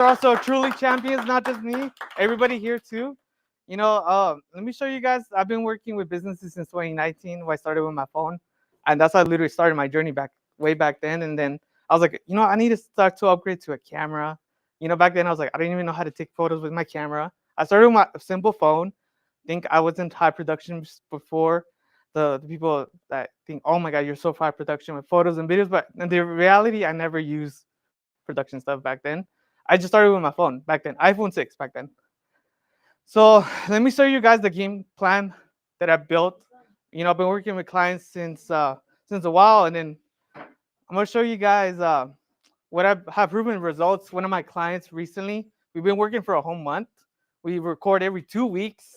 also truly champions, not just me. Everybody here too. Let me show you guys. I've been working with businesses since 2019. When I started with my phone, and that's how I literally started my journey way back then. And then I was like, I need to start to upgrade to a camera. Back then I was like, I didn't even know how to take photos with my camera. I started with my simple phone. Think I was in high production before. The people that think, oh my God, you're so high production with photos and videos, but in the reality, I never used production stuff back then. I just started with my phone back then, iPhone 6 back then. So let me show you guys the game plan that I built. I've been working with clients since a while, and then I'm gonna show you guys what I have proven results. One of my clients recently, we've been working for a whole month. We record every 2 weeks.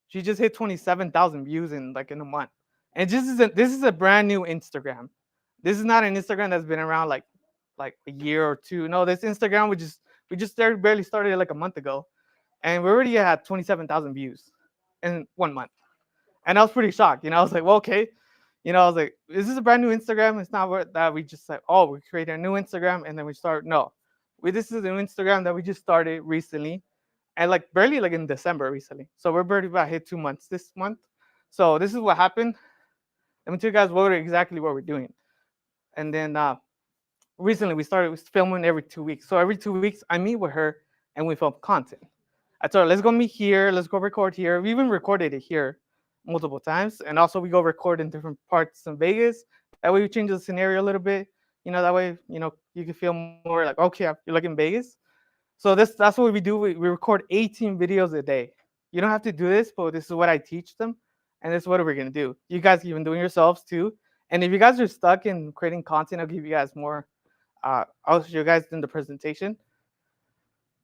She just hit 27,000 views in a month, and this is a brand new Instagram. This is not an Instagram that's been around like a year or two. No, this Instagram we just barely started it like a month ago, and we already had 27,000 views in 1 month. And I was pretty shocked. I was like, well, okay. I was like, is this a brand new Instagram? It's not that we just like, oh, we created a new Instagram and then we start. No, this is a new Instagram that we just started recently, and like barely like in December recently. So we're barely about hit 2 months this month. So this is what happened. Let me tell you guys exactly what we're doing. And then recently we started filming every 2 weeks. So every 2 weeks I meet with her and we film content. I told her, let's go meet here, let's go record here. We even recorded it here multiple times. And also we go record in different parts in Vegas. That way we change the scenario a little bit. That way, you can feel more like, okay, you're like in Vegas. So that's what we do. We record 18 videos a day. You don't have to do this, but this is what I teach them. And this is what we're gonna do. You guys even doing yourselves too. And if you guys are stuck in creating content, I'll give you guys more. I'll show you guys in the presentation.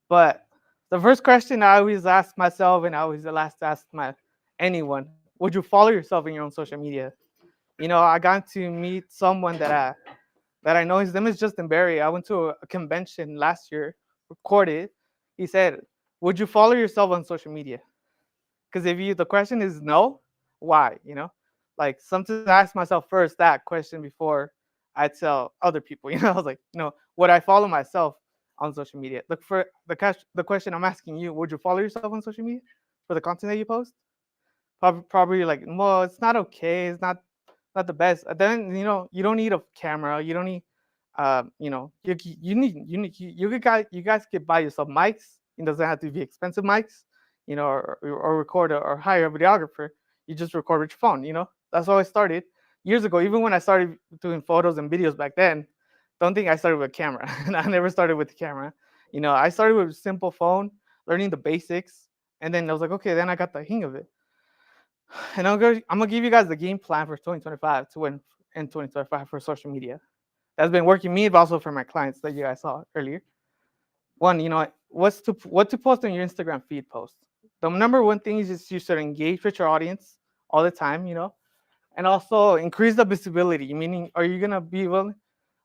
But the first question I always ask myself, and I always ask anyone, would you follow yourself in your own social media? I got to meet someone that I know. His name is Justin Barry. I went to a convention last year, recorded. He said, would you follow yourself on social media? Because the question is no, why? Like sometimes I ask myself first that question before I tell other people. I was like, would I follow myself on social media? Look for the question I'm asking you: would you follow yourself on social media for the content that you post? Probably like, well, it's not okay. It's not the best. Then you don't need a camera. You don't need, you guys could buy yourself mics. It doesn't have to be expensive mics, or record or hire a videographer. You just record with your phone. That's how I started years ago. Even when I started doing photos and videos back then, don't think I started with a camera. I never started with the camera. I started with a simple phone, learning the basics, and then I was like, okay, then I got the hang of it. And I'm gonna give you guys the game plan for 2025 to win in 2025 for social media. That's been working me, but also for my clients that you guys saw earlier. One, what to post on your Instagram feed post. The number one thing is just you should engage with your audience all the time, and also increase the visibility. Meaning, are you gonna be willing?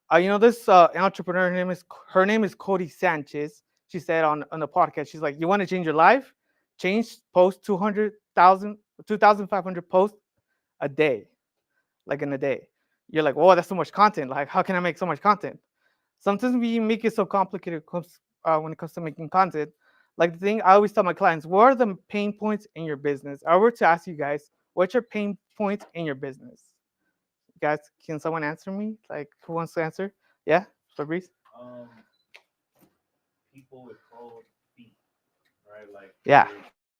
This entrepreneur her name is Cody Sanchez. She said on the podcast, she's like, you want to change your life? Post 2,500 posts a day, like in a day. You're like, whoa, that's so much content. Like, how can I make so much content? Sometimes we make it so complicated when it comes to making content. Like the thing I always tell my clients, what are the pain points in your business? I were to ask you guys, what's your pain points in your business? Guys, can someone answer me? Like, who wants to answer? Yeah, Fabrice? People with cold feet, right? Like, yeah,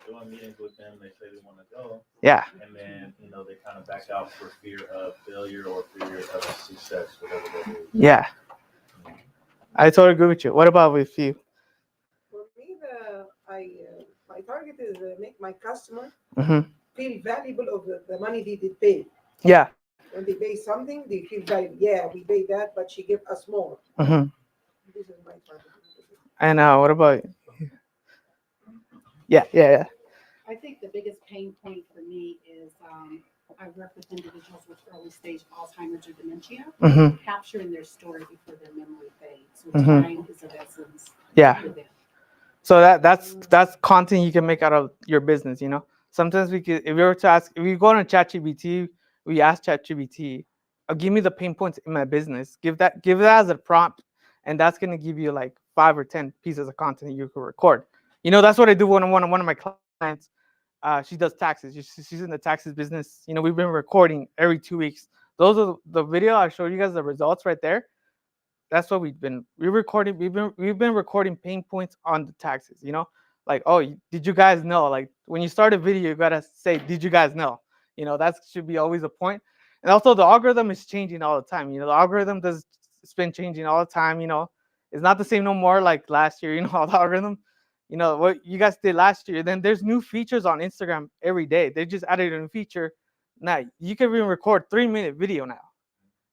doing meetings with them, they say they want to go. Yeah. And then, they kind of back out for fear of failure or fear of success, whatever that is. Yeah. I totally agree with you. What about with you? For me, my target is make my customer feel valuable of the money they did pay. Yeah. When they pay something, they feel valuable. Yeah, we paid that, but she gave us more. This is my target. And what about you? Yeah. I think the biggest pain point for me is I work with individuals with early stage Alzheimer's or dementia, capturing their story before their memory fades. So time is of essence. Yeah. So that's content you can make out of your business. Sometimes if we were to ask, if we go on ChatGPT, we ask ChatGPT, give me the pain points in my business. Give that as a prompt, and that's gonna give you like 5 or 10 pieces of content you could record. That's what I do when one of my clients. She does taxes. She's in the taxes business. We've been recording every 2 weeks. Those are the video I showed you guys, the results right there. That's what we're recording. We've been recording pain points on the taxes. Like, oh, did you guys know? Like, when you start a video, you gotta say, did you guys know? That should be always a point. And also, the algorithm is changing all the time. The algorithm does it's been changing all the time. It's not the same no more like last year. All the algorithm. What you guys did last year. Then there's new features on Instagram every day. They just added a new feature. Now you can even record 3-minute video now.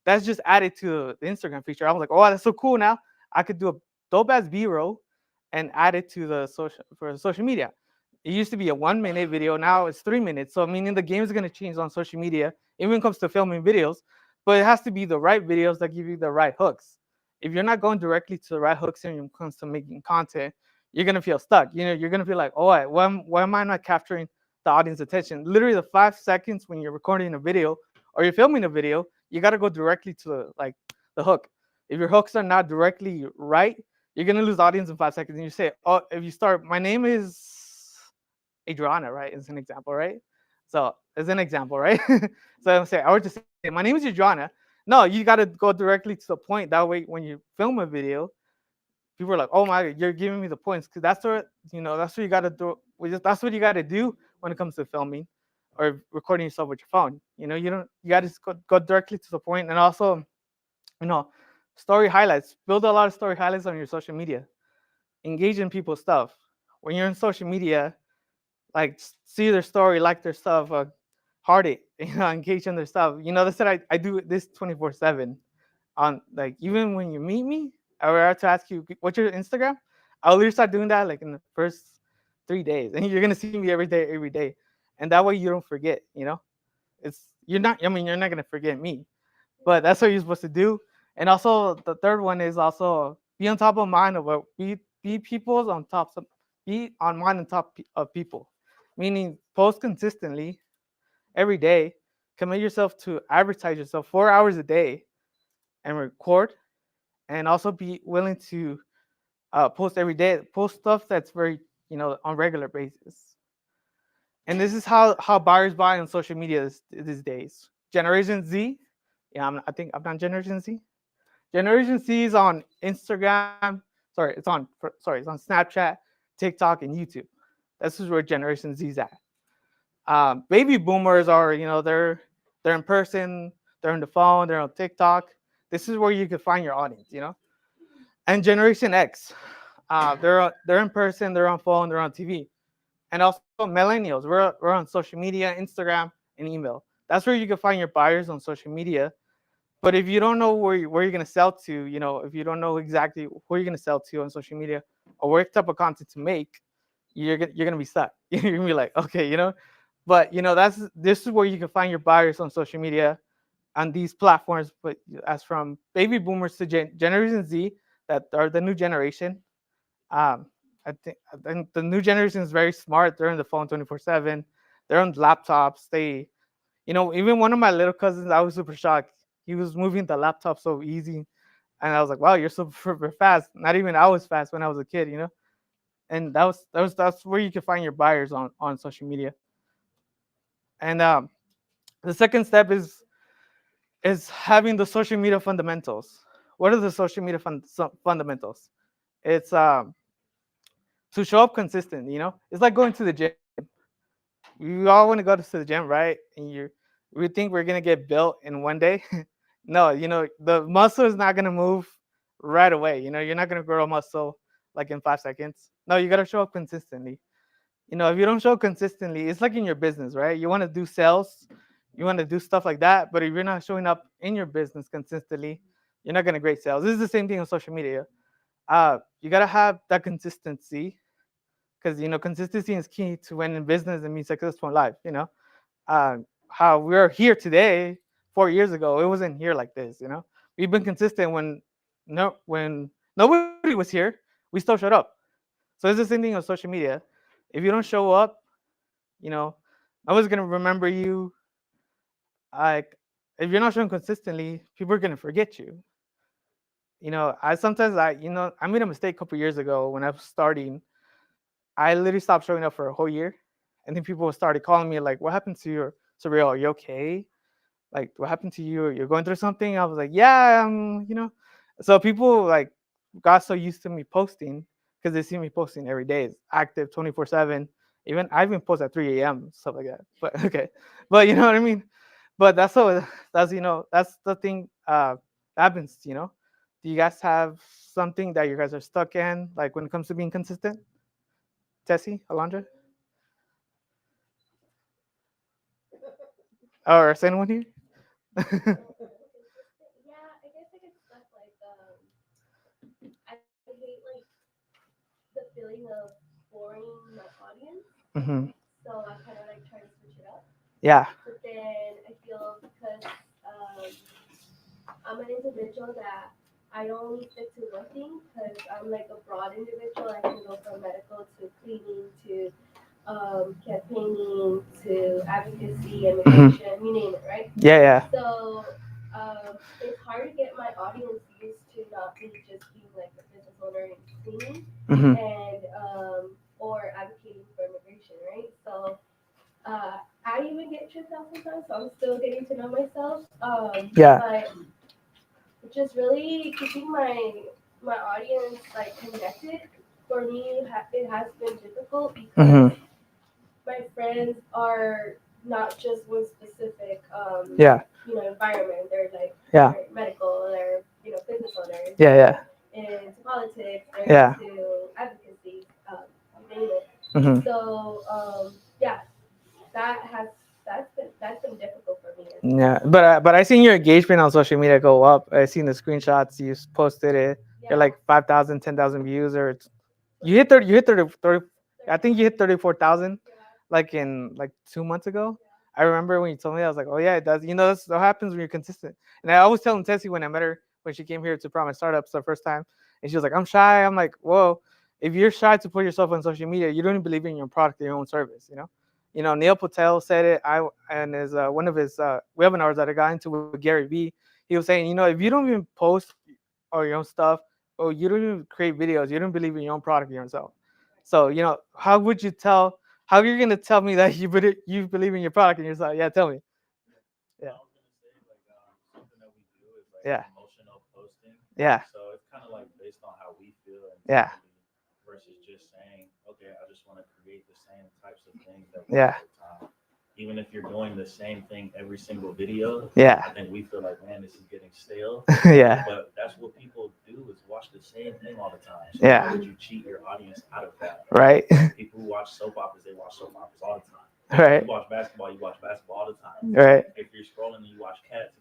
That's just added to the Instagram feature. I was like, oh, that's so cool. Now I could do a dope ass B-roll and add it to the social media. It used to be a 1-minute video. Now it's 3 minutes. So meaning the game is going to change on social media, even when it comes to filming videos. But it has to be the right videos that give you the right hooks. If you're not going directly to the right hooks when it comes to making content, you're going to feel stuck. You're going to feel like, oh, why am I not capturing the audience attention? Literally the 5 seconds when you're recording a video or you're filming a video, you got to go directly to the hook. If your hooks are not directly right, you're gonna lose audience in 5 seconds. And you say, oh, if you start, my name is Adriana, right? As an example, right? So as an example, right? So I'm saying, I would just say, my name is Adriana. No, you got to go directly to the point. That way, when you film a video, people are like, oh my, you're giving me the points, because that's what you got to do. That's what you got to do when it comes to filming or recording yourself with your phone. You got to go directly to the point. And also, you know, story highlights. Build a lot of story highlights on your social media. Engage in people's stuff. When you're in social media, like, see their story, like their stuff, heart it, engage in their stuff. They said I do this 24/7. On, like, even when you meet me, I will have to ask you, what's your Instagram? I'll literally start doing that like in the first 3 days, and you're gonna see me every day, and that way you don't forget. You're not gonna forget me, but that's what you're supposed to do. And also the third one is also be on top of mind of what be people's on top be on mind on top of people, meaning post consistently every day. Commit yourself to advertise yourself 4 hours a day and record, and also be willing to post every day. Post stuff that's very on regular basis. And this is how buyers buy on social media these days. Generation Z, yeah, I think I'm not Generation Z. Generation Z is on Instagram. It's on Snapchat, TikTok, and YouTube. This is where Generation Z is at. Baby boomers are, they're in person, they're on the phone, they're on TikTok. This is where you can find your audience. And Generation X, they're in person, they're on phone, they're on TV. And also millennials, we're on social media, Instagram, and email. That's where you can find your buyers on social media. But if you don't know where you're gonna sell to, if you don't know exactly who you're gonna sell to on social media or what type of content to make, you're gonna be stuck. You're gonna be like, okay. But this is where you can find your buyers on social media on these platforms. But as from baby boomers to Generation Z, that are the new generation, I think the new generation is very smart. They're on the phone 24/7. They're on laptops. Even one of my little cousins, I was super shocked. He was moving the laptop so easy, and I was like, "Wow, you're super fast." Not even I was fast when I was a kid. And that's where you can find your buyers on social media. And the second step is having the social media fundamentals. What are the social media fundamentals? It's to show up consistent. It's like going to the gym. We all want to go to the gym, right? And we think we're gonna get built in one day. No, the muscle is not gonna move right away. You're not gonna grow a muscle like in 5 seconds. No, you gotta show up consistently. If you don't show consistently, it's like in your business, right? You want to do sales, you want to do stuff like that, but if you're not showing up in your business consistently, you're not gonna create sales. This is the same thing on social media. You gotta have that consistency, because consistency is key to win in business and be successful in life. How we're here today, 4 years ago, it wasn't here like this. We've been consistent when nobody was here, we still showed up. So it's the same thing on social media. If you don't show up, nobody's gonna remember you. Like, if you're not showing consistently, people are gonna forget you. I sometimes I made a mistake a couple years ago when I was starting. I literally stopped showing up for a whole year, and then people started calling me like, "What happened to your Surreal? Are you okay? Like, what happened to you? You're going through something?" I was like, "Yeah, So people like got so used to me posting because they see me posting every day. It's active 24/7. Even I even post at 3 a.m. stuff like that. But okay, but you know what I mean. But that's the thing. Happens. Do you guys have something that you guys are stuck in, like when it comes to being consistent? Tessie, Alondra, or is anyone here? Consistent. Yeah, I guess I get stuck like I hate like the feeling of boring my audience. Hmm. So I kind of like try to switch it up. Yeah. But then I feel because um, I'm an individual that I don't only stick to one thing because I'm like a broad individual. I can go from medical to cleaning to campaigning to advocacy, immigration, you name it, right? Yeah. Yeah. So it's hard to get my audience used to not me just being like a business owner and cleaning Hmm. and or advocating for immigration, right? So I even get tripped out sometimes, so I'm still getting to know myself. Yeah. But just really keeping my audience like connected for me, it has been difficult Hmm. because my friends are not just one specific Yeah. environment. They're like Yeah. they're medical, they're business owners, Yeah. Yeah. they're into politics, they're Yeah. into advocacy, you name it. Hmm. So yeah, that has that's been difficult for me as well. Yeah, but I seen your engagement on social media go up. I seen the screenshots you posted it. You're Yeah, like 5,000, 10,000 views, or you hit 30. You hit 30. I think you hit 34,000, yeah, like in like 2 months ago. I remember when you told me, I was like, oh yeah, it does. That's what happens when you're consistent. And I always tell Tessie when I met her when she came here to Promise Startups the first time, and she was like, I'm shy. I'm like, whoa, if you're shy to put yourself on social media, you don't even believe in your product or your own service. Neil Patel said it. And his one of his webinars that I got into with Gary Vee, he was saying, if you don't even post or your own stuff, or you don't even create videos, you don't believe in your own product yourself. So how would you tell? How are you gonna tell me that you believe in your product and yourself? Yeah, tell me. I Yeah, was gonna say like something that we do is like yeah, emotional posting. yeah, So it's kind of like based on how we feel yeah, internally versus just saying, okay, I just want to create the same types of things that we do yeah, all the time. Even if you're doing the same thing every single video, yeah, I think we feel like, man, this is getting stale. yeah, But that's what people do is watch the same thing all the time. So yeah. how would you cheat your audience out of that? Right, Like people who watch soap operas, they watch soap operas all the time. right, You watch basketball, you watch basketball all the time. right, If you're scrolling and you watch cats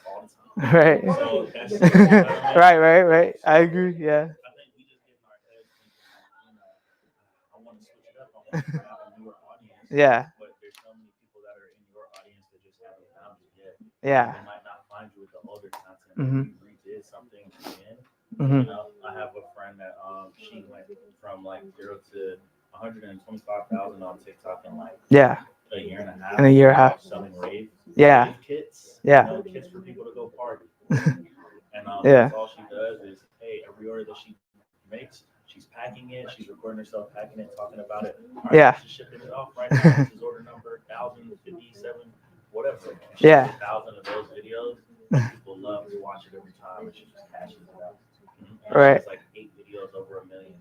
all the time. right. So that's you know what I mean? Right, right, right. I So agree. Yeah, I think we just get in our heads thinking like, I want to switch it up. I want to have a newer audience. yeah, But there's so many people that are in your audience that just haven't found you yet. And yeah. they might not find you with the older content that Mhm, you redid something again. mhm. I have a friend that she went from like 0 to 125,000 on TikTok in like Yeah, a year and a half in a year and a half. selling Yeah, rave kits, yeah, kits for people to go party. And yeah, that's all she does is, hey, every order that she makes, she's packing it, she's recording herself packing it, talking about it. All right, yeah, she's shipping it off right now. This is order number 1057, whatever. And she yeah. has 1,000 of those videos, and people love to watch it every time, and she just cashes it out. And she Right. has like 8 videos over 1 million,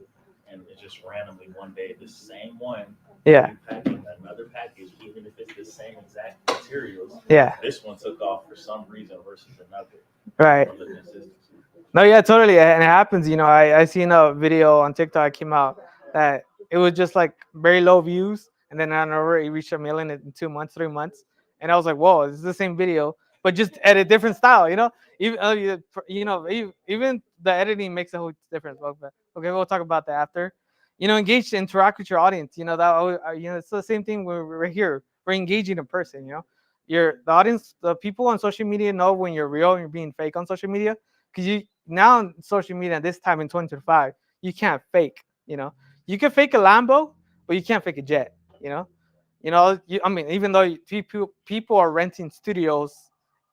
and it's just randomly one day the same one. Yeah, You packing another package, even if it's the same exact materials. yeah. This one took off for some reason versus another Right. from the consistency. No, yeah, totally. And it happens. I seen a video on TikTok came out that it was just like very low views, and then I don't know, it reached 1 million in 2 months, 3 months, and I was like, whoa, this is the same video, but just at a different style. Even even the editing makes a whole difference. But okay, we'll talk about that after. Engage to interact with your audience. It's the same thing when we're here. We're engaging in person. The audience, the people on social media know when you're real and you're being fake on social media, because you now on social media this time in 2025 you can't fake. You can fake a Lambo, but you can't fake a jet. I mean, even though people are renting studios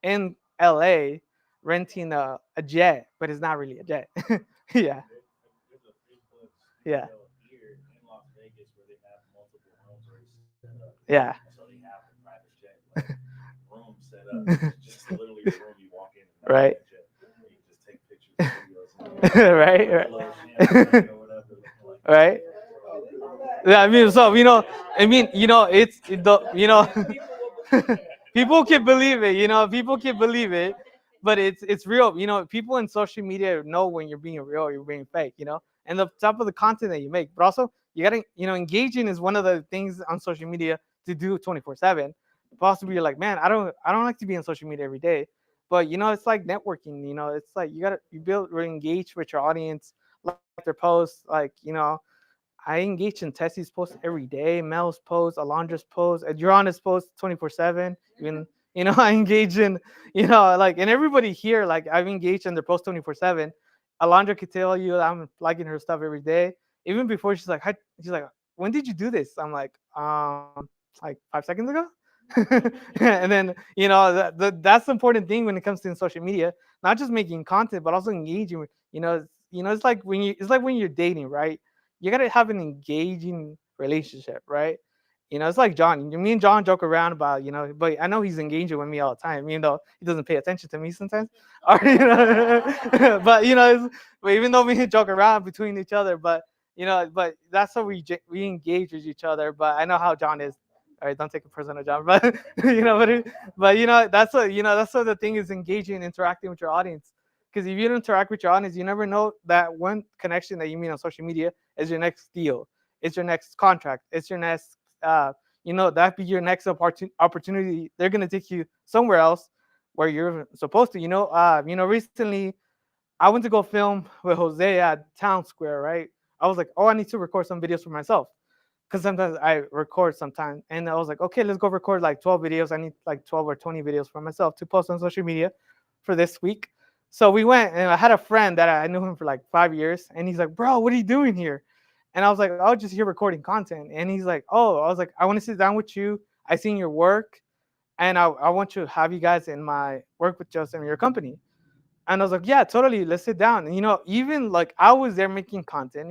in LA, renting a jet, but it's not really a jet. Yeah, There's a free club yeah, studio here in Las Vegas where they have multiple rooms already set up, yeah. and so they have the private jet like room set up. It's just literally a room you walk in, and not Right. even a jet. And you can just take pictures and videos and Right, put a right. little champagne or whatever, looking like Right. Oh, we love that. Yeah, I mean, so I mean, people can believe it. People can believe it, but it's real. People in social media know when you're being real or you're being fake. And the type of the content that you make, but also you gotta, engaging is one of the things on social media to do 24/7. Possibly you're like, man, I don't like to be on social media every day, but it's like networking. It's like you build, really engage with your audience, like their posts, like I engage in Tessie's posts every day, Mel's posts, Alondra's posts, Adriana's posts 24/7. Even I engage in, like, and everybody here, like, I've engaged in their posts 24/7. Alondra could tell you that I'm liking her stuff every day. Even before she's like, she's like, when did you do this? I'm like 5 seconds ago. And then that's the important thing when it comes to social media, not just making content, but also engaging with, it's like when you're dating, right? You gotta have an engaging relationship, right? It's like John. Me and John joke around about, but I know he's engaging with me all the time, even though he doesn't pay attention to me sometimes. Or, but but even though we joke around between each other, but that's how we engage with each other. But I know how John is. All right, don't take it personal, John. But that's what the thing is, engaging, interacting with your audience. Because if you don't interact with your audience, you never know that one connection that you meet on social media is your next deal. It's your next contract. It's your next, that be your next opportunity. They're gonna take you somewhere else where you're supposed to. Recently I went to go film with Jose at Town Square, right? I was like, oh, I need to record some videos for myself because sometimes I record sometimes, and I was like, okay, let's go record like 12 videos. I need like 12 or 20 videos for myself to post on social media for this week. So we went, and I had a friend that I knew him for like 5 years, and he's like, bro, what are you doing here? And I was like, oh, just here recording content. And he's like, oh, I was like, I want to sit down with you. I seen your work, and I want to have you guys in my work with Joseph in your company. And I was like, yeah, totally. Let's sit down. And, even like I was there making content.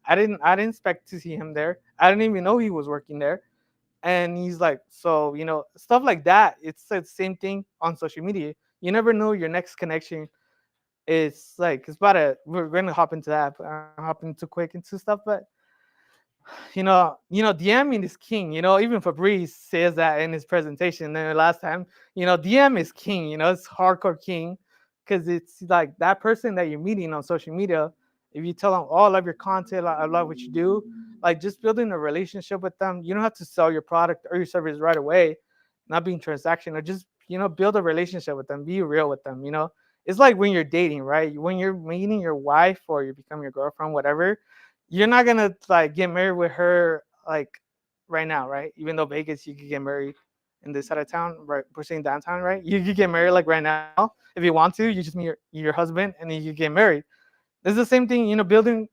I didn't expect to see him there. I didn't even know he was working there. And he's like, so stuff like that. It's the same thing on social media. You never know your next connection. It's about a. We're gonna hop into that. But I'm hopping too quick into stuff, but DMing is king. Even Fabrice says that in his presentation the last time. DM is king. It's hardcore king because it's like that person that you're meeting on social media. If you tell them, oh, I love your content, I love what you do, like just building a relationship with them. You don't have to sell your product or your service right away, not being transactional. Just build a relationship with them. Be real with them. It's like when you're dating, right? When you're meeting your wife or you become your girlfriend, whatever, you're not gonna like get married with her like right now, right? Even though Vegas, you could get married in this side of town, right? We're saying downtown, right? You could get married like right now if you want to. You just meet your husband and then you get married. It's the same thing, building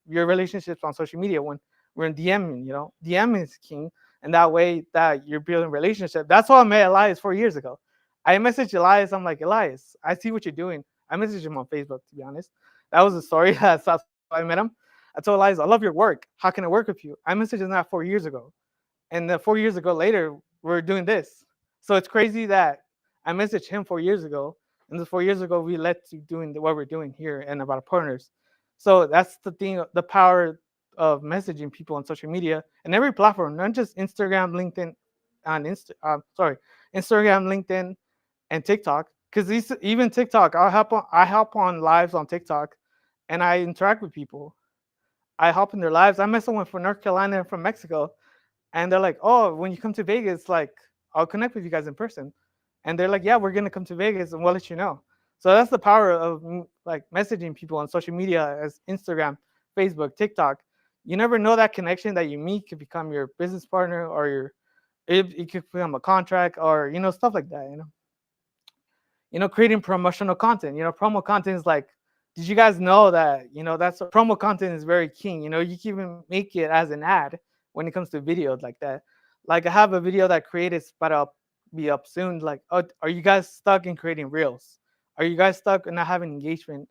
your relationships on social media when we're in DMing. DM is king, and that way that you're building relationship. That's how I met Elias 4 years ago. I messaged Elias. I'm like, Elias, I see what you're doing. I messaged him on Facebook, to be honest. That was a story. That's how I met him. I told Elias, I love your work. How can I work with you? I messaged him that 4 years ago. And then 4 years ago later, we're doing this. So it's crazy that I messaged him 4 years ago, and the 4 years ago we led to doing what we're doing here and about partners. So that's the thing, the power of messaging people on social media and every platform, not just Instagram, LinkedIn, and Instagram, LinkedIn, and TikTok. Because even TikTok, I help on lives on TikTok, and I interact with people. I help in their lives. I met someone from North Carolina and from Mexico, and they're like, "Oh, when you come to Vegas, like I'll connect with you guys in person." And they're like, "Yeah, we're gonna come to Vegas, and we'll let you know." So that's the power of like messaging people on social media as Instagram, Facebook, TikTok. You never know that connection that you meet could become your business partner or it could become a contract or stuff like that. Creating promotional content. Promo content is like, did you guys know that, that's promo content is very king. You can even make it as an ad when it comes to videos like that. Like I have a video that created, but I'll be up soon. Like, oh, are you guys stuck in creating reels? are you guys stuck and not having engagement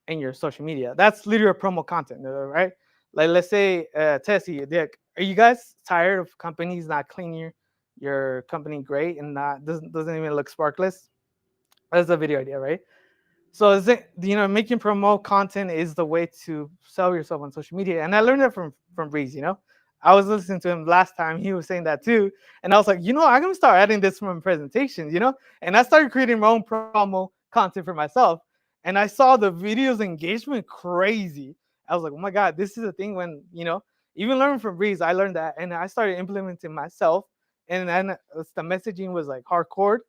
in your social media? That's literally promo content, right? Like let's say Tessie, Dick, are you guys tired of companies not cleaning your company great and not doesn't even look sparkless? That's a video idea, right? So is it, making promo content is the way to sell yourself on social media. And I learned that from Breeze, I was listening to him last time, he was saying that too. And I was like, I'm gonna start adding this from presentations, and I started creating my own promo content for myself. And I saw the videos engagement crazy. I was like, oh my God, this is a thing when, even learning from Breeze, I learned that and I started implementing myself. And then the messaging was like hardcore.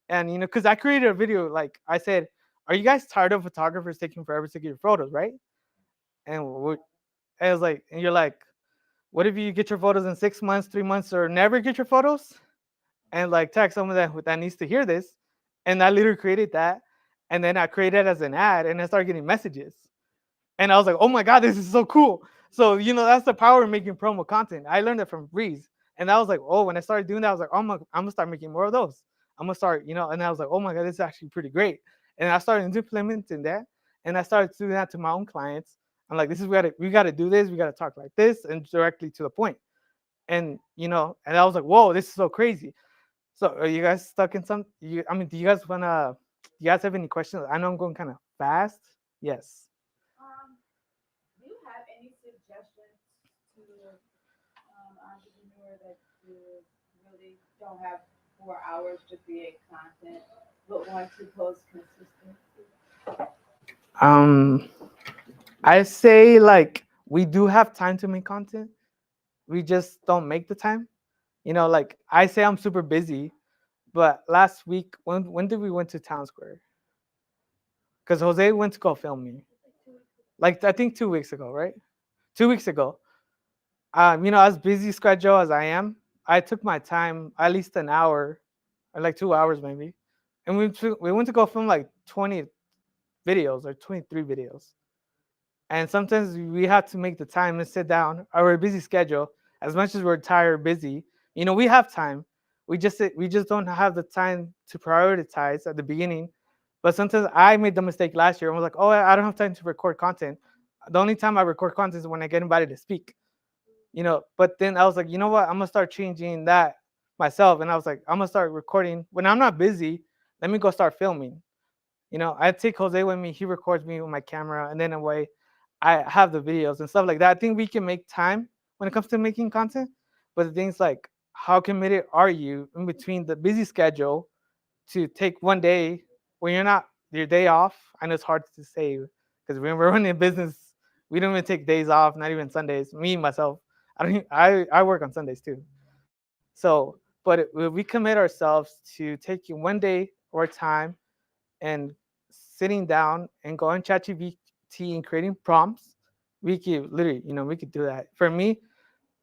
And because I created a video, like I said, are you guys tired of photographers taking forever to get your photos, right? And I was like, and you're like, what if you get your photos in 6 months, 3 months, or never get your photos? And like tag someone that needs to hear this. And I literally created that. And then I created it as an ad and I started getting messages. And I was like, oh my God, this is so cool. So, that's the power of making promo content. I learned it from Breeze. And I was like, oh, when I started doing that, I was like, oh, I'm gonna start making more of those. I'm gonna start, and I was like, oh my God, this is actually pretty great. And I started implementing that. And I started doing that to my own clients. I'm like, we gotta do this, we gotta talk like this and directly to the point. And and I was like, whoa, this is so crazy. So are you guys stuck in do you guys have any questions? I know I'm going kind of fast. Yes. Do you have any suggestions to entrepreneur that really don't have 4 hours to create content, but want to post consistently? I say like we do have time to make content. We just don't make the time. Like I say I'm super busy, but last week when did we went to Town Square? Because Jose went to go film me. Like I think 2 weeks ago, right? 2 weeks ago. As busy schedule as I am, I took my time, at least an hour, or like 2 hours maybe, and we went to go film like 20 videos or 23 videos. And sometimes we have to make the time to sit down. Our busy schedule, as much as we're tired, busy, we have time. We just don't have the time to prioritize at the beginning. But sometimes I made the mistake last year and was like, oh, I don't have time to record content. The only time I record content is when I get invited to speak. But then I was like, you know what? I'm gonna start changing that myself. And I was like, I'm gonna start recording when I'm not busy. Let me go start filming. I take Jose with me. He records me with my camera, and then in a way, I have the videos and stuff like that. I think we can make time when it comes to making content. But the things like, how committed are you in between the busy schedule to take one day when you're not your day off? I know it's hard to say because when we're running a business, we don't even take days off, not even Sundays. Me myself, I work on Sundays too. So, but we commit ourselves to taking one day or time and sitting down and going ChatGPT and creating prompts, we could literally, we could do that. For me,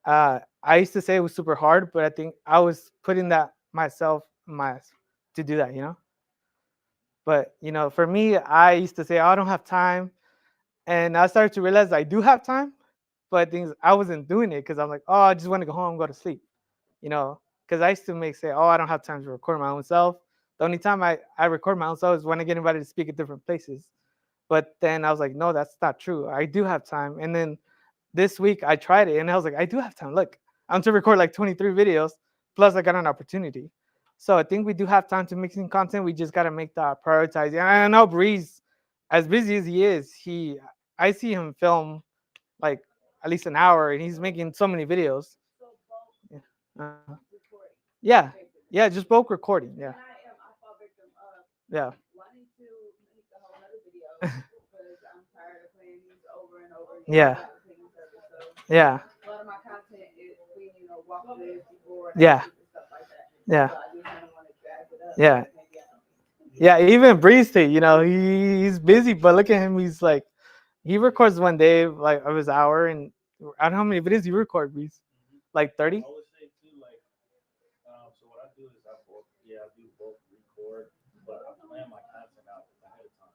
I used to say it was super hard, but I think I was putting that myself to do that. But for me, I used to say, oh, I don't have time, and I started to realize I do have time, but things I wasn't doing it because I'm like, oh, I just want to go home and go to sleep, because I used to say, oh, I don't have time to record my own self. The only time I record my own self is when I get invited to speak at different places. But then I was like, no, that's not true. I do have time. And then this week I tried it and I was like, I do have time. Look, I'm to record like 23 videos, plus I got an opportunity. So I think we do have time to mixing content. We just got to make that prioritize. And I know Breeze, as busy as he is, I see him film like at least an hour and he's making so many videos. So bulk Yeah. recording. Yeah. Basically. Yeah, just bulk recording. Yeah. And I fall victim of Yeah. wanting to make a whole other video because I'm tired of playing these over and over again. Yeah. without taking service. So Yeah. a lot of my content is being, walk live before Yeah. and stuff like that. Yeah. So I just kind of want to drag it up. Yeah. Maybe I don't. Yeah, even Breeze thing, he's busy, but look at him. He's like, he records one day like of his hour, and I don't know how many videos you record, Breeze. Like 30. I always say too, like, so what I do is I do both record, but I plan my content out ahead of time.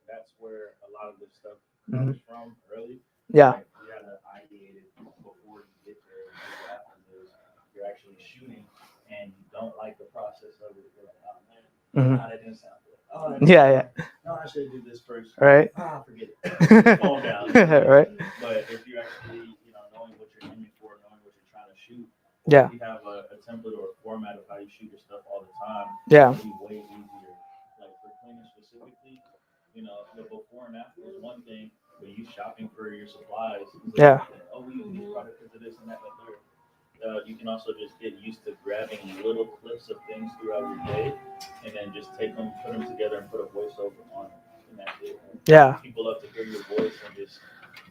That's where a lot of this stuff comes from early. Yeah. Like, you gotta ideate it before you get there. What happens is you're actually shooting and you don't like the process of it. You're like, oh man, that didn't sound good. Oh, that Yeah, yeah. No, I should do this first. Right. Forget it. Fall down. Right. But if you're actually, knowing what you're aiming for, knowing what you're trying to shoot, or Yeah. if you have a template or a format of how you shoot your stuff all the time, Yeah. it'll be way easier. Like for cleaning specifically, the before and after is one thing, but you shopping for your supplies is Yeah. another thing. Oh, we use these products because of this and that and the third. You can also just get used to grabbing little clips of things throughout your day, and then just take them, put them together, and put a voiceover on it, and that's it. Yeah. People love to hear your voice and just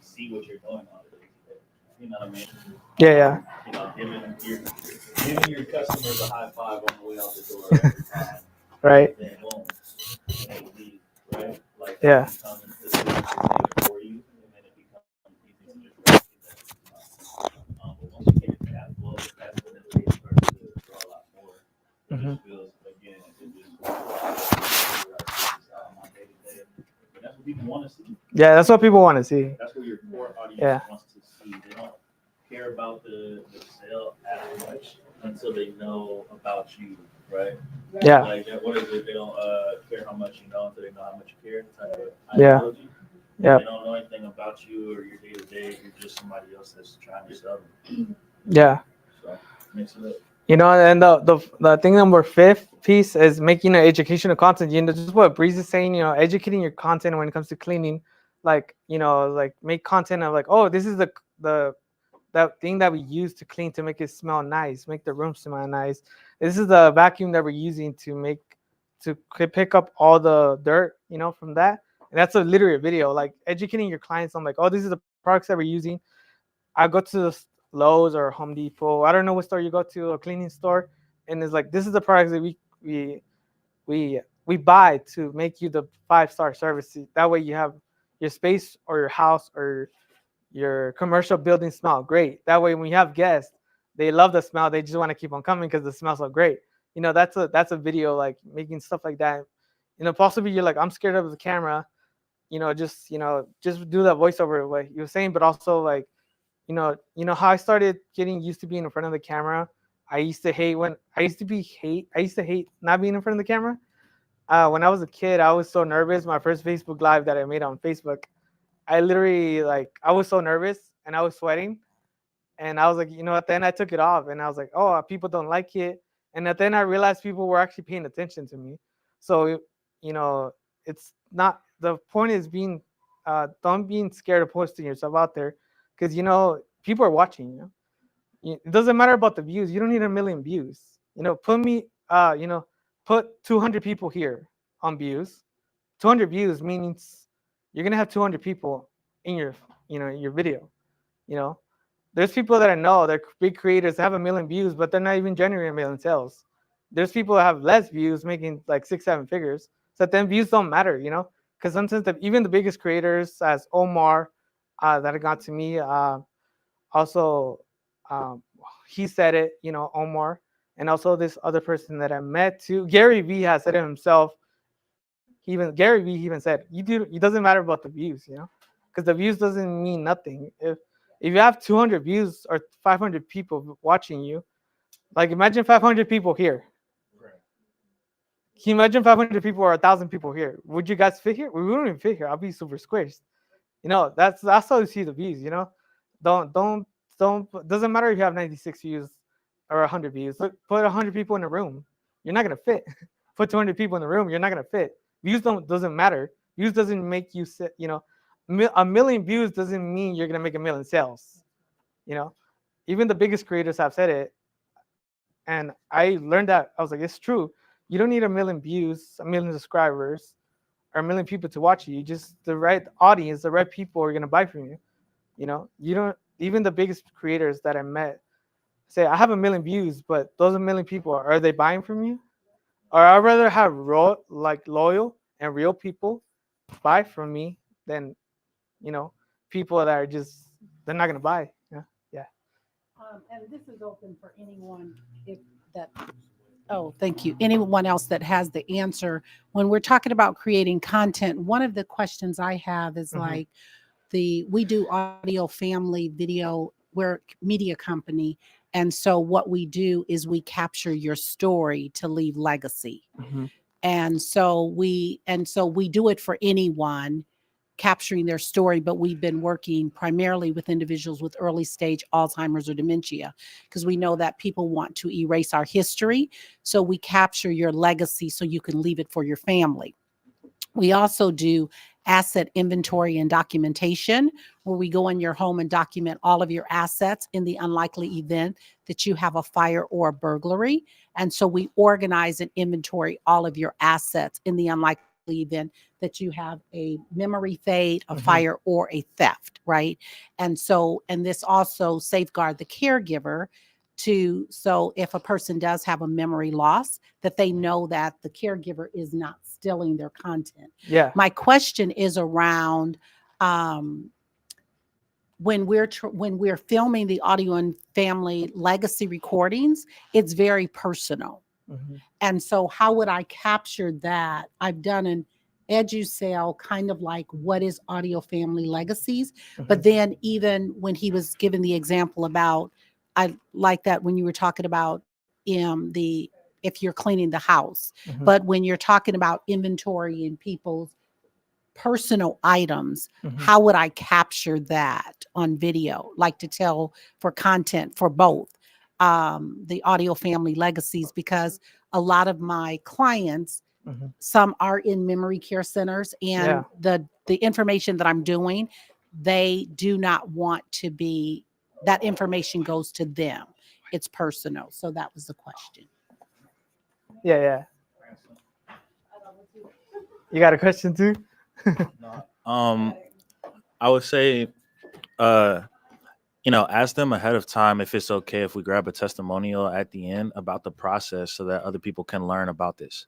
see what you're doing on the day. You know what I mean? Yeah. Giving your customers a high five on the way out the door every time. Right. Then boom, they leave, right? Like Yeah. that becomes the differentiator for you, and then it becomes easy to just replicate that. But once you get into that flow, that's when the day starts to draw a lot more. It just feels, again, it just out my day to day. And that's what people want to see. Yeah, that's what people want to see. That's what your core audience Yeah. wants to see. They don't care about the sale as much until they know about you, right? Yeah. Like, what is it? They don't care how much you know until they know how much you care. Type of Yeah. ideology. Yeah. They don't know anything about you or your day to day. You're just somebody else that's trying to sell them. Yeah. So mix it up. And the thing number 5th piece is making an educational content. Just what Breeze is saying. Educating your content when it comes to cleaning, like like make content of like, oh, this is the that thing that we use to clean to make it smell nice, make the room smell nice. This is the vacuum that we're using to pick up all the dirt, from that. And that's a literary video, like educating your clients on like, oh, this is the products that we're using. I go to the Lowe's or Home Depot. I don't know what store you go to, a cleaning store, and it's like this is the products that we buy to make you the 5-star service. That way you have your space or your house or your commercial building smell great. That way when you have guests, they love the smell. They just want to keep on coming because the smells so great. That's a video, like making stuff like that. Possibly you're like, I'm scared of the camera. Just do that voiceover like you were saying, but also like, how I started getting used to being in front of the camera. I used to hate not being in front of the camera. When I was a kid, I was so nervous. My first Facebook Live that I made on Facebook, I literally I was so nervous and I was sweating, and I was like, at the end I took it off and I was like, oh, people don't like it, and at the end I realized people were actually paying attention to me. So it's not, the point is don't being scared of posting yourself out there, because people are watching you. It doesn't matter about the views. You don't need a million views. Put 200 people here on views. 200 views means you're gonna have 200 people in your video. There's people that I know, they're big creators that have a million views, but they're not even generating a million sales. There's people that have less views making like 6-7 figures. So then views don't matter, because sometimes even the biggest creators, as Omar, that got to me, also, um, he said it, Omar, and also this other person that I met too, Gary Vee has said it himself. Gary Vee even said, it doesn't matter about the views, because the views doesn't mean nothing. If you have 200 views or 500 people watching you, like imagine 500 people here. Can you imagine 500 people or 1,000 people here? Would you guys fit here? We wouldn't even fit here. I'll be super squished. That's how you see the views. Don't doesn't matter if you have 96 views or 100 views. Look, put 100 people in a room, you're not gonna fit. Put 200 people in the room, you're not gonna fit. Views doesn't matter. Views doesn't make you sit. A million views doesn't mean you're gonna make a million sales. Even the biggest creators have said it, and I learned that. I was like, it's true. You don't need a million views, a million subscribers, or a million people to watch you. Just the right audience, the right people are gonna buy from you. You don't. Even the biggest creators that I met say, I have a million views, but those a million people, are they buying from you? Or I'd rather have loyal and real people buy from me than people that are just, they're not gonna buy. Yeah. And this is open for anyone thank you. Anyone else that has the answer. When we're talking about creating content, one of the questions I have is Mhm. we do audio, family, video, we're a media company. And so what we do is we capture your story to leave legacy. Mhm. And so we do it for anyone, capturing their story, but we've been working primarily with individuals with early stage Alzheimer's or dementia, because we know that people want to erase our history. So we capture your legacy so you can leave it for your family. We also do asset inventory and documentation, where we go in your home and document all of your assets in the unlikely event that you have a fire or a burglary. And so we organize and inventory all of your assets in the unlikely event that you have a memory fade, a fire, or a theft, right? And this also safeguard the caregiver so if a person does have a memory loss, that they know that the caregiver is not stealing their content. Yeah. My question is around when we're filming the audio and family legacy recordings, it's very personal. And so how would I capture that? I've done an edu-sale, kind of like what is audio family legacies. But then even when he was given the example about, I like that when you were talking about if you're cleaning the house, but when you're talking about inventory and people's personal items, how would I capture that on video, like to tell for content for both the audio family legacies? Because a lot of my clients, some are in memory care centers, and the information that I'm doing, they do not want to be, that information goes to them. It's personal. So that was the question. Yeah. You got a question too? I would say, ask them ahead of time if it's okay if we grab a testimonial at the end about the process so that other people can learn about this,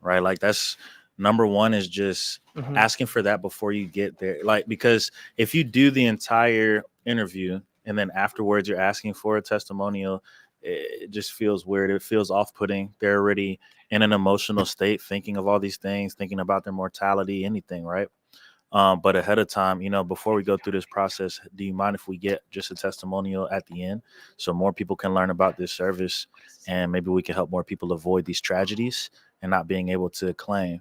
right? Like, that's number one, is just asking for that before you get there. Like, because if you do the entire interview and then afterwards you're asking for a testimonial, it just feels weird. It feels off-putting. They're already in an emotional state, thinking of all these things, thinking about their mortality, anything, right? But ahead of time, before we go through this process, do you mind if we get just a testimonial at the end so more people can learn about this service, and maybe we can help more people avoid these tragedies and not being able to claim,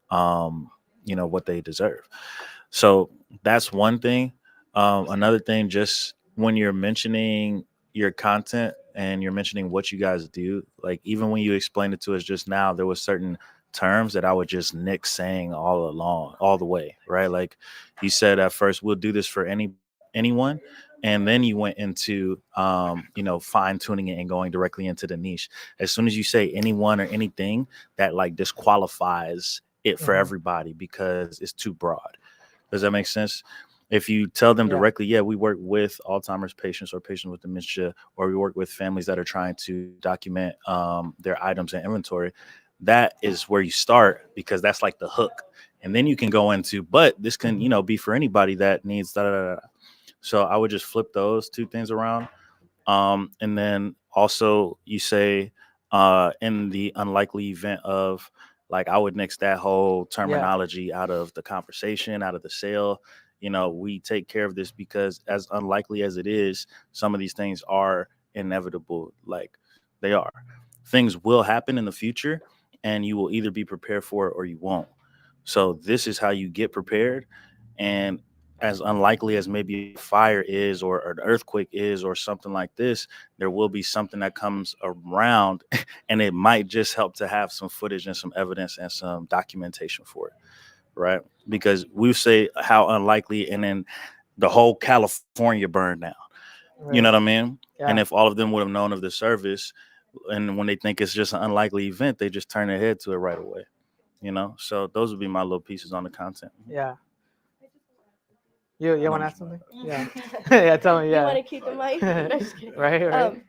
what they deserve. So that's one thing. Another thing, just when you're mentioning your content and you're mentioning what you guys do, like even when you explained it to us just now, there was certain terms that I would just nick saying all along, all the way, right? Like you said at first, we'll do this for anyone. And then you went into, fine tuning it and going directly into the niche. As soon as you say anyone or anything, that like disqualifies it for everybody because it's too broad. Does that make sense? If you tell them directly, yeah, we work with Alzheimer's patients or patients with dementia, or we work with families that are trying to document their items and inventory, that is where you start, because that's like the hook. And then you can go into, but this can, be for anybody that needs da da da. So I would just flip those two things around. And then also you say, in the unlikely event of, like, I would nix that whole terminology out of the conversation, out of the sale. We take care of this because as unlikely as it is, some of these things are inevitable. Like, they are. Things will happen in the future, and you will either be prepared for it or you won't. So this is how you get prepared. And as unlikely as maybe a fire is, or an earthquake is, or something like this, there will be something that comes around and it might just help to have some footage and some evidence and some documentation for it, right? Because we say how unlikely, and then the whole California burned down. You know what I mean? And if all of them would have known of the service, and when they think it's just an unlikely event, they just turn their head to it right away. So those would be my little pieces on the content. Yeah. You want to ask something? Yeah. Yeah, tell me. You Yeah. want to keep the mic? No, just kidding. Right.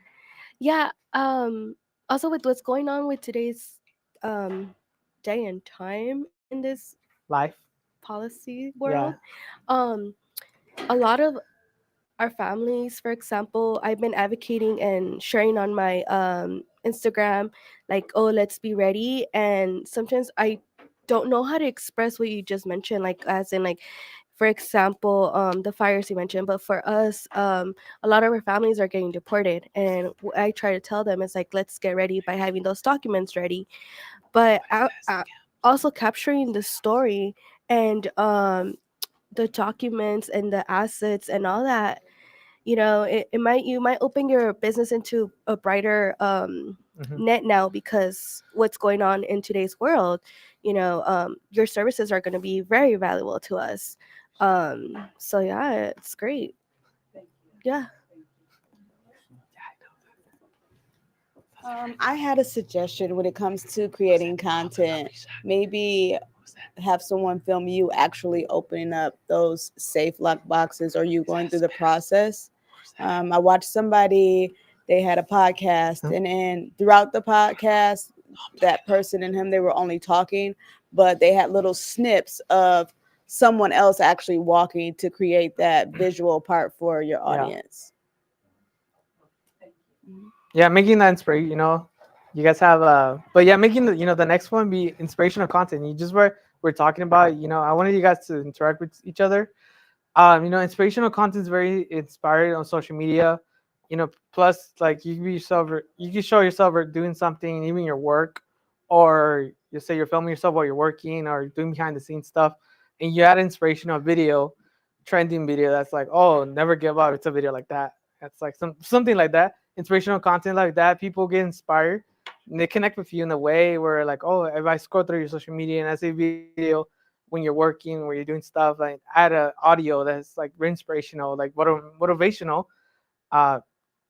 Yeah. Also, with what's going on with today's day and time in this Life. policy world, a lot of our families, for example, I've been advocating and sharing on my Instagram, like, oh, let's be ready. And sometimes I don't know how to express what you just mentioned, like, as in, like, for example, the fires you mentioned. But for us, a lot of our families are getting deported, and what I try to tell them is, like, let's get ready by having those documents ready. but also capturing the story and the documents and the assets and all that. It might you might open your business into a brighter Mhm. net now, because what's going on in today's world. Your services are going to be very valuable to us. So yeah, it's great. Yeah. I had a suggestion when it comes to creating content. Maybe have someone film you actually opening up those safe lock boxes or you going through the process. I watched somebody, they had a podcast, and then throughout the podcast, that person and him, they were only talking, but they had little snips of someone else actually walking to create that visual part for your Yeah. audience. Yeah, making that inspiration, you guys have but yeah, making the next one be inspirational content. You just we're talking about, I wanted you guys to interact with each other. Inspirational content is very inspired on social media. Plus, like, you can be yourself, you can show yourself or doing something, even your work, or you say you're filming yourself while you're working or doing behind the scenes stuff, and you add inspirational video, trending video that's like, oh, never give up. It's a video like that. That's like something like that, inspirational content like that. People get inspired and they connect with you in a way where, like, oh, if I scroll through your social media and I see a video when you're working, where you're doing stuff, like add a audio that's like very inspirational, like motivational uh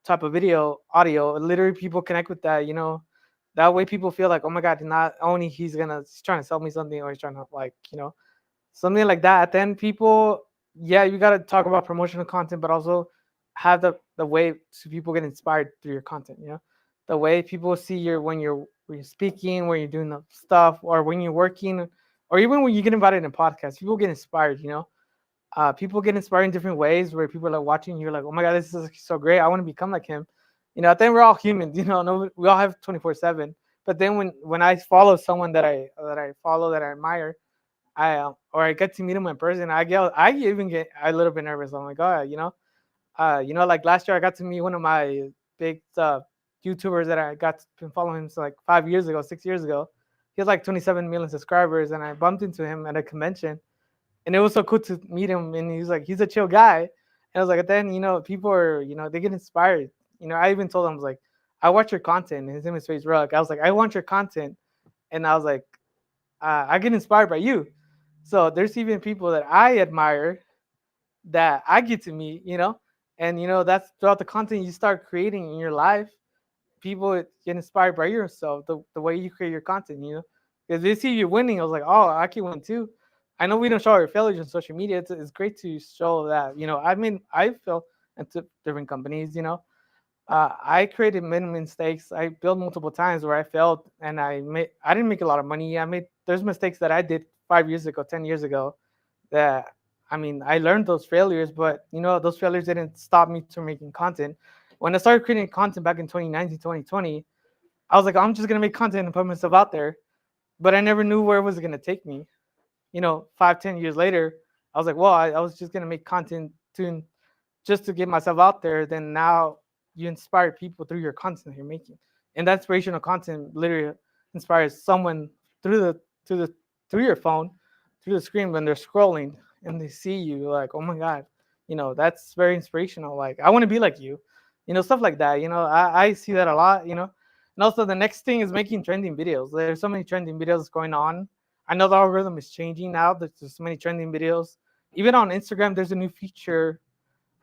type of video audio, literally people connect with that. That way people feel like, oh my god, not only he's trying to sell me something, or he's trying to, like, something like that. Then people, yeah, you got to talk about promotional content, but also have the way so people get inspired through your content. The way people see when you're speaking, when you're doing the stuff, or when you're working, or even when you get invited in podcasts, people get inspired. People get inspired in different ways, where people are like watching, you're like, oh my god, this is so great, I want to become like him. I think we're all humans. No, we all have 24/7. But then when I follow someone that I follow, that I admire, or I get to meet him in person, I even get a little bit nervous. I'm like, oh, like last year I got to meet one of my big YouTubers that I got been following him, so like 5 years ago, 6 years ago. He has like 27 million subscribers, and I bumped into him at a convention, and it was so cool to meet him. And he's a chill guy, and I was like, then people are, they get inspired. I even told him, I was like, I watch your content. And his name is Face Rug. I was like, I want your content, and I was like, I get inspired by you. So there's even people that I admire that I get to meet, and that's throughout the content you start creating in your life. People get inspired by yourself, the way you create your content, because they see you winning. I was like, oh, I can win too. I know we don't show our failures on social media. It's great to show that. I mean, I fell into different companies. I created many mistakes. I built multiple times where I failed, and I didn't make a lot of money. There's mistakes that I did 5 years ago, 10 years ago, that, I mean, I learned those failures, but those failures didn't stop me from making content. When I started creating content back in 2019, 2020, I was like, I'm just gonna make content and put myself out there, but I never knew where it was gonna take me. 5, 10 years later, I was like, well, I was just gonna make content just to get myself out there. Then now you inspire people through your content you're making, and that inspirational content literally inspires someone through the through the through your phone, through the screen, when they're scrolling and they see you, like, oh my god, that's very inspirational. Like, I want to be like you, stuff like that. I see that a lot. And also the next thing is making trending videos. There's so many trending videos going on. I know the algorithm is changing now. There's so many trending videos. Even on Instagram, there's a new feature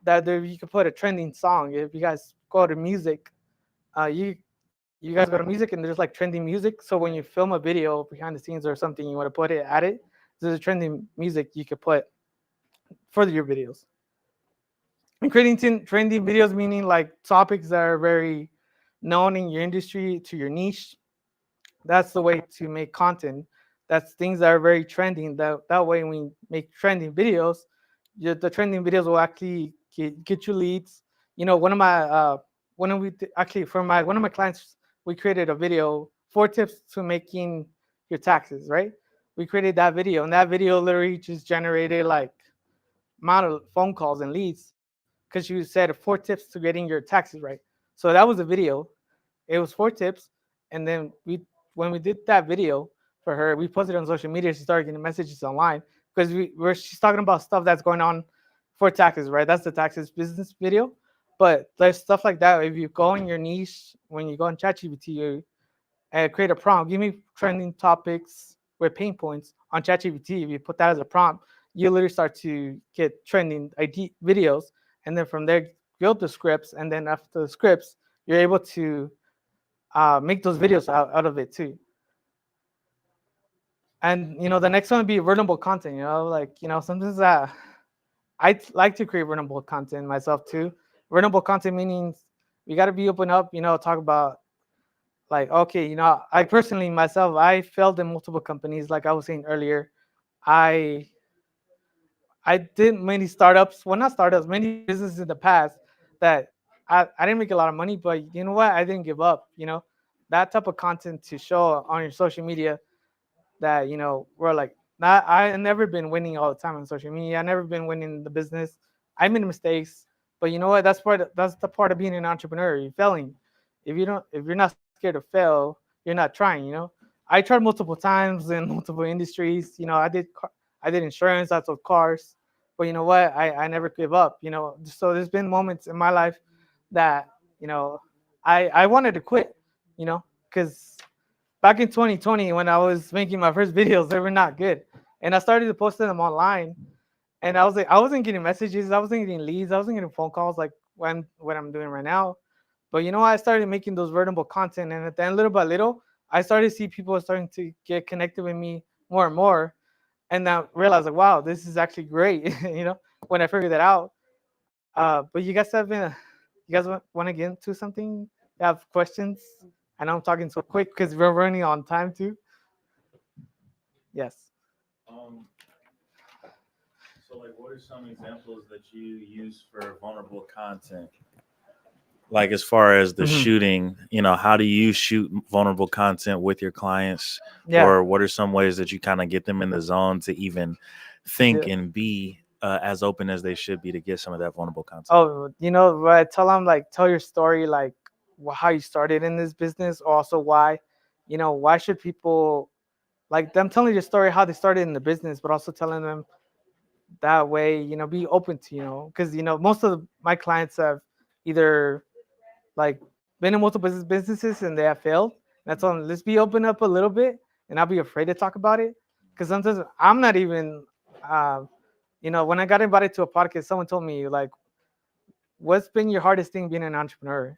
that you can put a trending song. If you guys go to music, you guys go to music, and there's like trending music. So when you film a video behind the scenes or something, you want to put it at it. There's a trending music you could put for your videos. And creating trending videos, meaning like topics that are very known in your industry, to your niche. That's the way to make content. That's things that are very trending. That way, when you make trending videos, the trending videos will actually get you leads. One of my actually, for one of my clients, we created a video, 4 tips to making your taxes. Right? We created that video, and that video literally just generated like amount of phone calls and leads, because you said 4 tips to getting your taxes right. So that was a video. It was 4 tips, and then we when we did that video for her, we posted it on social media. She started getting messages online because she's talking about stuff that's going on for taxes, right? That's the taxes business video. But there's stuff like that. If you go in your niche, when you go in ChatGPT, you create a prompt. Give me trending topics with pain points on ChatGPT. If you put that as a prompt, you literally start to get trending ID videos, and then from there build the scripts, and then after the scripts, you're able to make those videos out of it too. And the next one would be learnable content. Like sometimes I like to create learnable content myself too. Learnable content meaning we got to be open up. Talk about like, okay, I personally myself, I failed in multiple companies. Like I was saying earlier, I I did many startups, well not startups, many businesses in the past that I didn't make a lot of money, but you know what? I didn't give up. That type of content to show on your social media that we're like not I never been winning all the time on social media. I never been winning the business. I made mistakes, but you know what? That's the part of being an entrepreneur. You're failing. If you're not scared to fail, you're not trying. I tried multiple times in multiple industries. I did insurance. I sold cars, but you know what? I never give up. So there's been moments in my life that I wanted to quit. Because back in 2020 when I was making my first videos, they were not good, and I started to post them online. And I was like, I wasn't getting messages, I wasn't getting leads, I wasn't getting phone calls like what I'm doing right now. But I started making those vertical content, and at the end, little by little, I started to see people starting to get connected with me more and more, and I realized like, wow, this is actually great. When I figured that out. But you guys want to get into something? You have questions? I know I'm talking so quick because we're running on time too. Yes. Um, so like, what are some examples that you use for vulnerable content? Like as far as the Mhm. shooting, how do you shoot vulnerable content with your clients? Yeah. Or what are some ways that you kind of get them in the zone to even think Yeah. and be as open as they should be to get some of that vulnerable content? Oh, what I tell them, like, tell your story, like how you started in this business, also why, why should people like them telling your story, how they started in the business, but also telling them that way, be open to, because most of my clients have either like been in multiple businesses and they have failed. And I told them, let's be open up a little bit and not be afraid to talk about it. Because sometimes I'm not even, when I got invited to a podcast, someone told me like, what's been your hardest thing being an entrepreneur?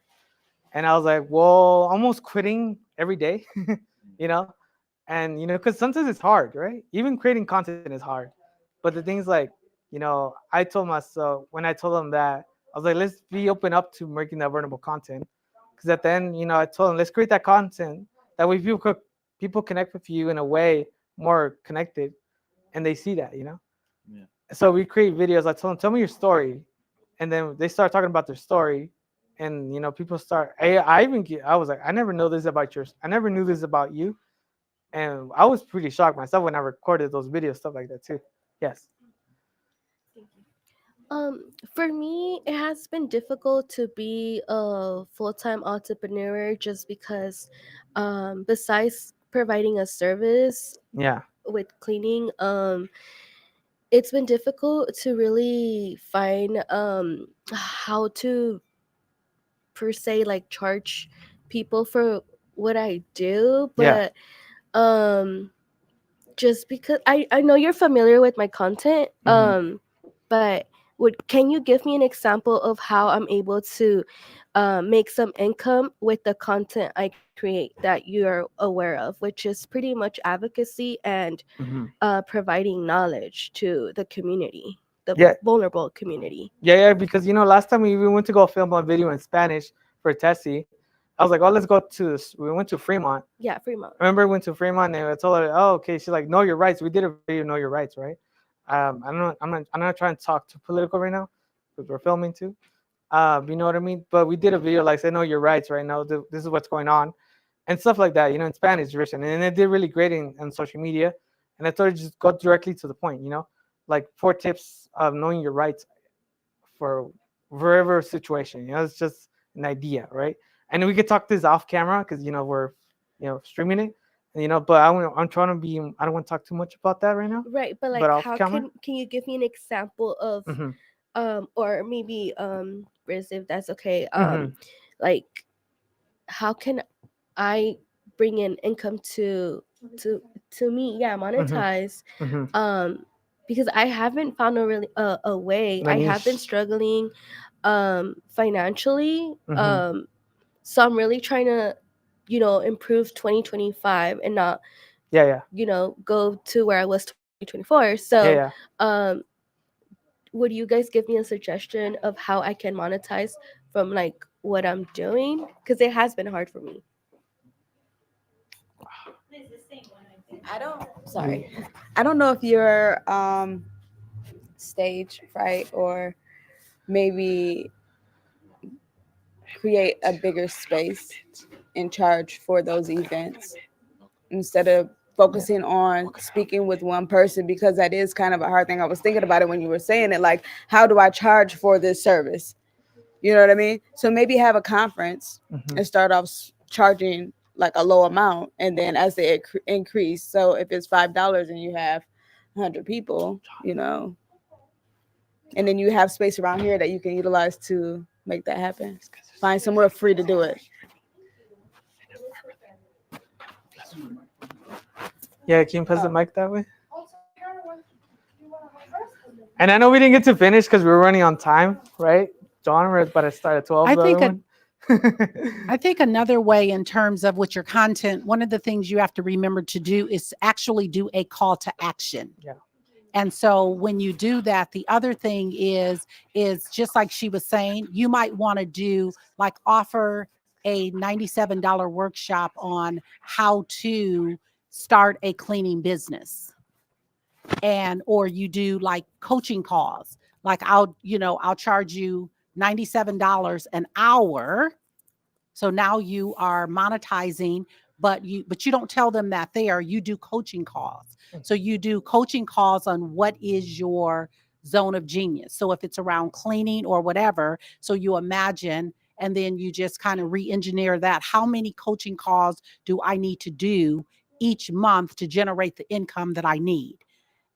And I was like, well, almost quitting every day, you know, and because sometimes it's hard, right? Even creating content is hard. But the things like, I told myself when I told them that, I was like, let's be open up to making that vulnerable content. Because at the end, I told them, let's create that content that way people connect with you in a way more connected, and they see that. Yeah. So we create videos. I told them, tell me your story, and then they start talking about their story, and people start. I was like, I never know this about yours. I never knew this about you, and I was pretty shocked myself when I recorded those videos, stuff like that too. Yes. For me, it has been difficult to be a full-time entrepreneur just because, besides providing a service Yeah. with cleaning, it's been difficult to really find how to per se like charge people for what I do, Yeah. but um just because I know you're familiar with my content, but can you give me an example of how I'm able to make some income with the content I create that you're aware of, which is pretty much advocacy and hmm providing knowledge to the community, the Yeah. vulnerable community. Yeah. Because last time we went to go film a video in Spanish for Tessie, I was like, oh, let's go to this. We went to Fremont. Yeah, Fremont. Remember, we went to Fremont and I told her, oh, okay. She's like, know your rights. We did a video, know your rights, right? I'm not trying to talk too political right now because we're filming too. You know what I mean? But we did a video like, say, know your rights right now. This is what's going on and stuff like that. In Spanish version, and it did really great on social media. And I thought it just go directly to the point. Like 4 tips of knowing your rights for wherever situation. It's just an idea, right? And we could talk this off camera because we're streaming it. You know, but I'm trying to be. I don't want to talk too much about that right now. Right, but like, But off how camera. can you give me an example of, Hmm. or maybe Riz, if that's okay, Mhm. like, how can I bring in income to to me? Yeah, monetize. Mhm. Because I haven't found a way. The I have been niche. struggling financially. Mhm. So I'm really trying to, improve 2025 and not, Yeah. go to where I was 2024. Yeah. So Yeah. um would you guys give me a suggestion of how I can monetize from like what I'm doing? Because it has been hard for me. Sorry. I don't know if you're stage fright or maybe create a bigger space in charge for those events instead of focusing on speaking with one person, because that is kind of a hard thing. I was thinking about it when you were saying it, like, how do I charge for this service? You know what I mean? So maybe have a conference Mhm. and start off charging like a low amount, and then as they increase, so if it's $5 and you have 100 people, and then you have space around here that you can utilize to make that happen. Find somewhere free to do it. Yeah. Can you pass the mic that way? And I know we didn't get to finish because we were running on time, right? John, we're about to start at 12. I The think other one. I think another way in terms of with your content, one of the things you have to remember to do is actually do a call to action. Yeah. And so when you do that, the other thing is just like she was saying, you might want to do like offer a $97 workshop on how to start a cleaning business. And or you do like coaching calls. Like I'll charge you $97 an hour. So now you are monetizing, but you don't tell them that there. You do coaching calls. So you do coaching calls on what is your zone of genius. So if it's around cleaning or whatever, so you imagine and then you just kind of re-engineer that. How many coaching calls do I need to do each month to generate the income that I need?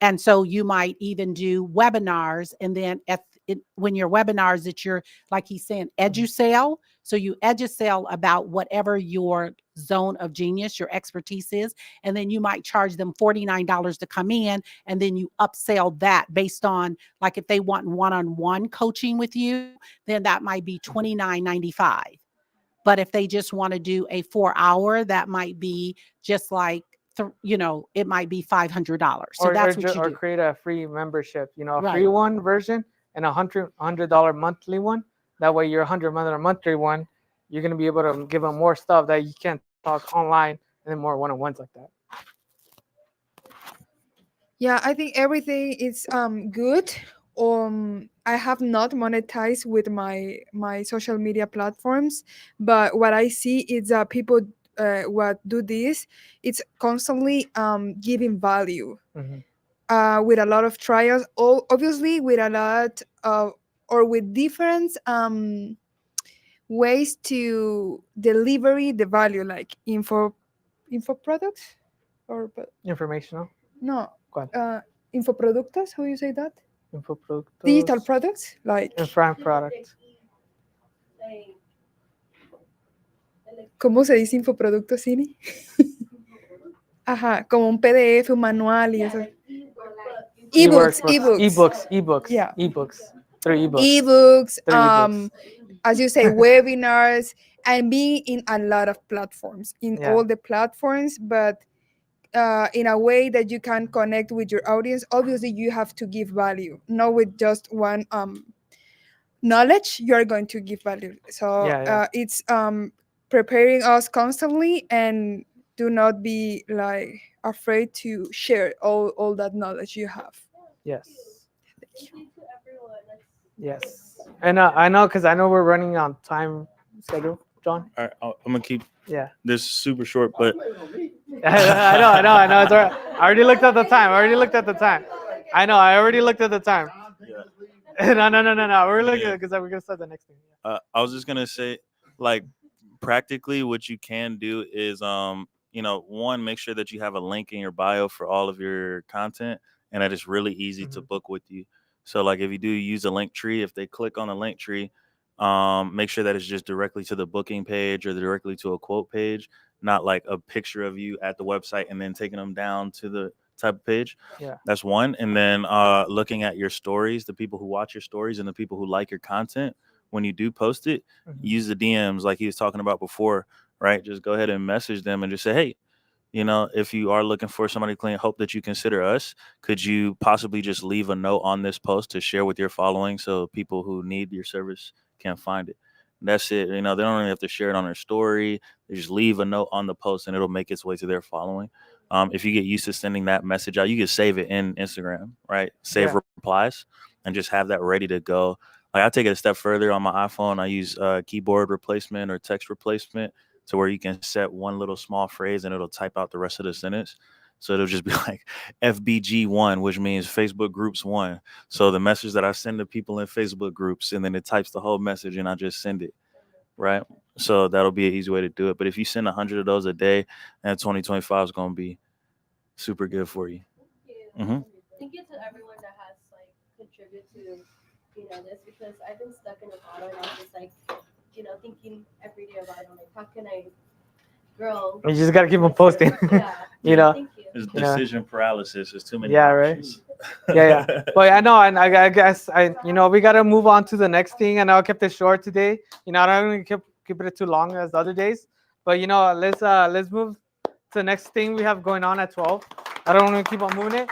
And so you might even do webinars, and then when your webinars that you're, like he's saying, edu-sale. So you edu-sale about whatever your zone of genius, your expertise is, and then you might charge them $49 to come in, and then you upsell that based on, like, if they want one-on-one coaching with you, then that might be $29.95. But if they just want to do a 4-hour, that might be just like, it might be $500. So that's what you or do. create a free membership, a Right. free one version and $100 monthly one. That way, your $100 monthly one, you're gonna be able to give them more stuff that you can't talk online, and then more one-on-ones like that. Yeah, I think everything is good. I have not monetized with my social media platforms, but what I see is that people what do this, it's constantly giving value Mhm. with a lot of trials, all obviously with a lot of, or with different ways to delivery the value, like info products, or Informational. no, ¿Cuál? infoproductos, how you say that? Infoproductos. Digital products, like, Infra product. ¿cómo se dice infoproducto, Cini? Ajá, como un PDF, un manual y eso. Ebooks, Ebooks. Yeah. Ebooks. Through ebooks. Ebooks, Through ebooks. as you say, webinars, and being in a lot of platforms, in Yeah. all the platforms, but in a way that you can connect with your audience. Obviously, you have to give value, not with just one knowledge. You are going to give value. So Yeah. it's preparing us constantly, and do not be like afraid to share all that knowledge you have. Yes. Yes. And I know, because I know we're running on time schedule, John. All right, I'm gonna keep Yeah. this super short, but I know. It's all right. I already looked at the time. I know. I already looked at the time. yeah. No. We're looking Yeah. because we're gonna start the next thing. I was just gonna say, like, practically, what you can do is, one, make sure that you have a link in your bio for all of your content and that it's really easy to book with you. So like if you do use a link tree, if they click on the link tree, make sure that it's just directly to the booking page or directly to a quote page, not like a picture of you at the website and then taking them down to the type of page. Yeah. That's one. And then looking at your stories, the people who watch your stories and the people who like your content, when you do post it, use the DMs like he was talking about before, right? Just go ahead and message them and just say, hey, if you are looking for somebody to clean, hope that you consider us. Could you possibly just leave a note on this post to share with your following so people who need your service can find it? That's it. They don't even have to share it on their story. They just leave a note on the post and it'll make its way to their following. If you get used to sending that message out, you can save it in Instagram, right? Save replies and just have that ready to go. Like I take it a step further on my iPhone. I use keyboard replacement or text replacement to where you can set one little small phrase and it'll type out the rest of the sentence. So it'll just be like FBG1, which means Facebook groups 1. So the message that I send to people in Facebook groups, and then it types the whole message and I just send it, right? So that'll be an easy way to do it. But if you send 100 of those a day, then 2025 is going to be super good for you. Thank you to everyone that has contributed to this, because I've been stuck in a bottle and I was just thinking every day about how can I grow. You just gotta keep on posting. Yeah. Thank you. It's decision paralysis. There's too many options. Right? Yeah. But I know, and I guess we gotta move on to the next thing. I know I kept it short today. I don't even keep it too long as the other days. But let's move to the next thing we have going on at 12. I don't want to keep on moving it.